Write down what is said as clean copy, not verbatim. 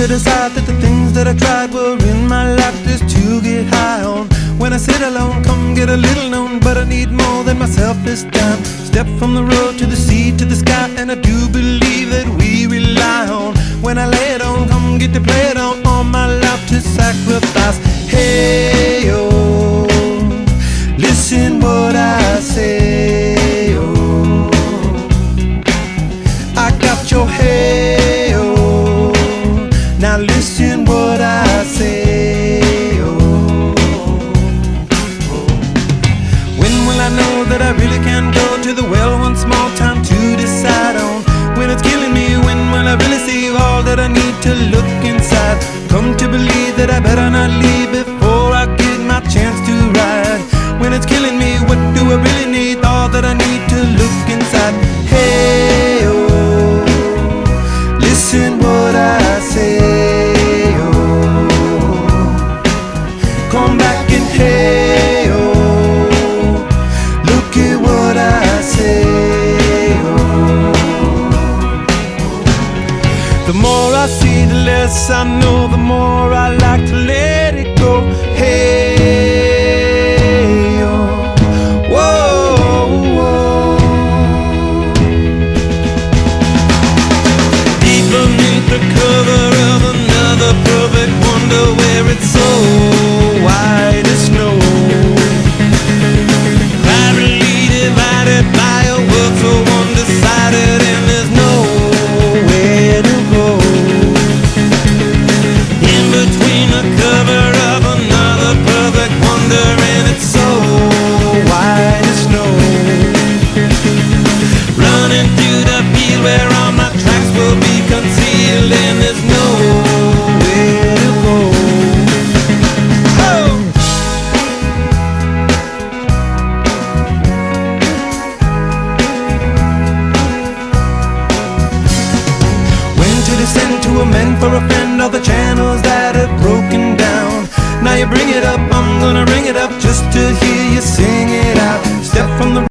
to decide that the things that I tried were in my life just to get high on. When I sit alone, come get a little known, but I need more than myself this time. Step from the road to the sea to the sky, and I do believe that we rely on. When I lay it on, come get to play it on, all my life to sacrifice. Hey, oh, listen what I say, oh, I got your hey, oh, now listen what I say, oh, when will I know that I really can go to the well once more? Time to decide on when it's killing me. When will I really see all that I need to look inside? Come to believe that I better not leave before I get my chance to ride. When it's killing me, what do I really need? All that I need to look inside. Hey, oh, listen what I say, oh, come back and hey, oh, look at what I say, oh. The more I see, the less I know, the more I like to let it go. Hey, oh, whoa, whoa. Deep beneath the cover of another perfect wonder, where it's so white as snow, privately divided by a world so undecided, and there's nowhere to go. In between the cover of another perfect wonder, and it's so white as snow, running through the field where all my tracks will be concealed, and there's nowhere to go. Oh! When to descend to amend for a friend all the channels that have broken down. Now you bring it up, I'm gonna ring it up just to hear you sing it out. Step from the